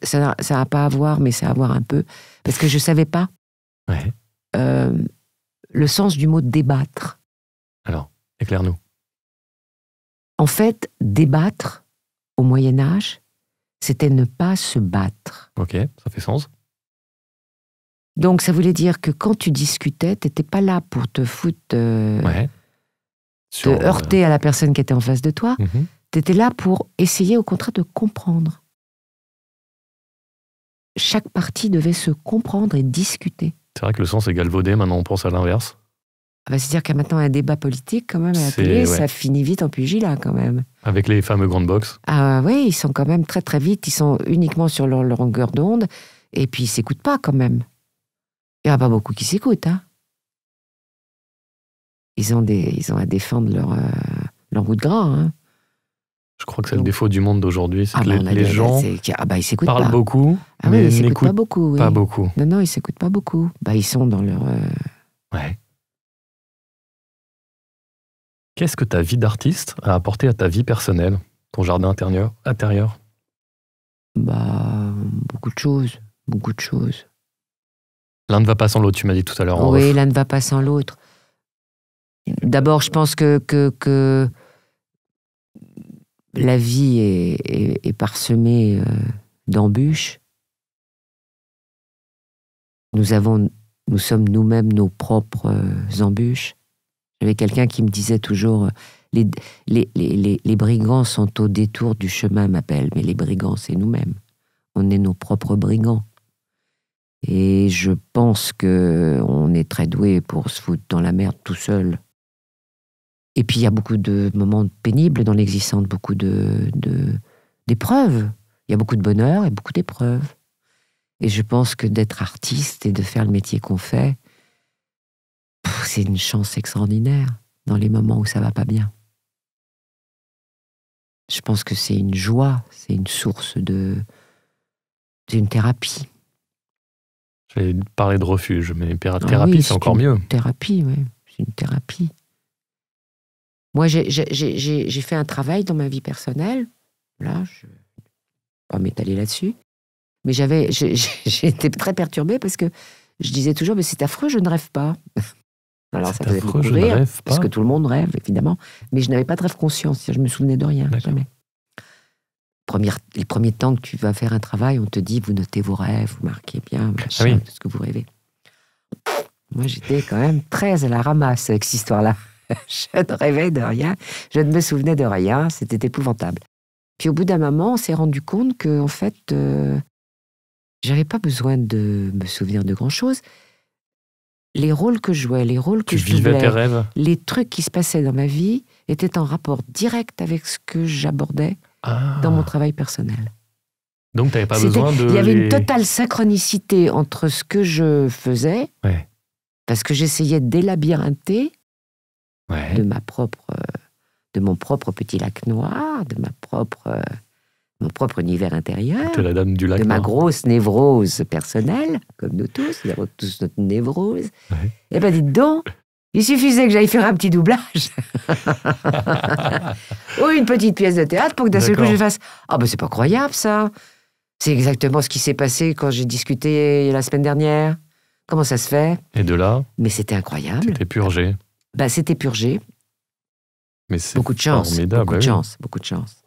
ça n'a pas à voir, mais ça a à voir un peu. Parce que je ne savais pas Ouais. le sens du mot débattre. Alors, éclaire-nous. En fait, débattre, au Moyen-Âge, c'était ne pas se battre. Ok, ça fait sens. Donc, ça voulait dire que quand tu discutais, tu n'étais pas là pour te foutre, Ouais. te heurter à la personne qui était en face de toi. Mhm. Tu étais là pour essayer, au contraire, de comprendre. Chaque partie devait se comprendre et discuter. C'est vrai que le sens est galvaudé, maintenant on pense à l'inverse. C'est-à-dire qu'il y a maintenant un débat politique, quand même, à la C'est- télé, ouais. ça finit vite en pugilat, quand même. Avec les fameux grandes box. Ah oui, ils sont quand même très très vite, ils sont uniquement sur leur longueur d'onde, et puis ils s'écoutent pas, quand même. Il n'y en a pas beaucoup qui s'écoutent, hein. Ils ont à défendre leur bout de gras, hein. Je crois que c'est le défaut du monde d'aujourd'hui, c'est que on a les gens ils s'écoutent parlent pas. beaucoup, Ah mais oui, ils s'écoutent n'écoutent pas beaucoup. Oui. pas beaucoup. Non, ils s'écoutent pas beaucoup. Ils sont dans leur... Ouais. Qu'est-ce que ta vie d'artiste a apporté à ta vie personnelle, ton jardin intérieur? Beaucoup de choses. Beaucoup de choses. L'un ne va pas sans l'autre, tu m'as dit tout à l'heure. En Oui, off. l'un ne va pas sans l'autre. D'abord, je pense que la vie est parsemée d'embûches. Nous sommes nous-mêmes nos propres embûches. J'avais quelqu'un qui me disait toujours les brigands sont au détour du chemin, m'appelle, mais les brigands, c'est nous-mêmes. On est nos propres brigands. Et je pense qu'on est très doué pour se foutre dans la merde tout seul. Et puis il y a beaucoup de moments pénibles dans l'existence, beaucoup d'épreuves. Il y a beaucoup de bonheur et beaucoup d'épreuves. Et je pense que d'être artiste et de faire le métier qu'on fait, c'est une chance extraordinaire dans les moments où ça va pas bien. Je pense que c'est une joie, c'est une source c'est une thérapie. J'allais parler de refuge, mais thérapie, Oui, c'est encore mieux. Thérapie, oui. C'est une thérapie. Moi, j'ai fait un travail dans ma vie personnelle. Là, je ne vais pas m'étaler là-dessus. Mais j'ai été très perturbée parce que je disais toujours, mais c'est affreux, je ne rêve pas. Alors ça faisait beaucoup je ne rire, rêve pas. parce que tout le monde rêve, évidemment. Mais je n'avais pas de rêve conscient, je me souvenais de rien, jamais. Les premiers temps que tu vas faire un travail, on te dit, vous notez vos rêves, vous marquez bien, machin, tout ce que vous rêvez. Moi, j'étais quand même très à la ramasse avec cette histoire-là. Je ne rêvais de rien, je ne me souvenais de rien, c'était épouvantable. Puis au bout d'un moment, on s'est rendu compte que, en fait, j'avais pas besoin de me souvenir de grand-chose. Les rôles que je jouais, les rôles que je doublais, vivais tes rêves. Les trucs qui se passaient dans ma vie étaient en rapport direct avec ce que j'abordais dans mon travail personnel. Donc tu n'avais pas besoin de... Il y avait une totale synchronicité entre ce que je faisais, parce que j'essayais de délabyrinther de mon propre petit lac noir, de mon propre univers intérieur, la dame du lac de ma noir. grosse névrose personnelle, comme nous tous, nous avons tous notre névrose. Eh bien, dites donc, il suffisait que j'aille faire un petit doublage ou une petite pièce de théâtre pour que d'un seul coup je fasse « Ah ben c'est pas croyable ça !» C'est exactement ce qui s'est passé quand j'ai discuté la semaine dernière. Comment ça se fait? Et de là, mais c'était incroyable. C'était purgé. C'était purgé. Mais c'est beaucoup de chance, formidable. beaucoup de chance.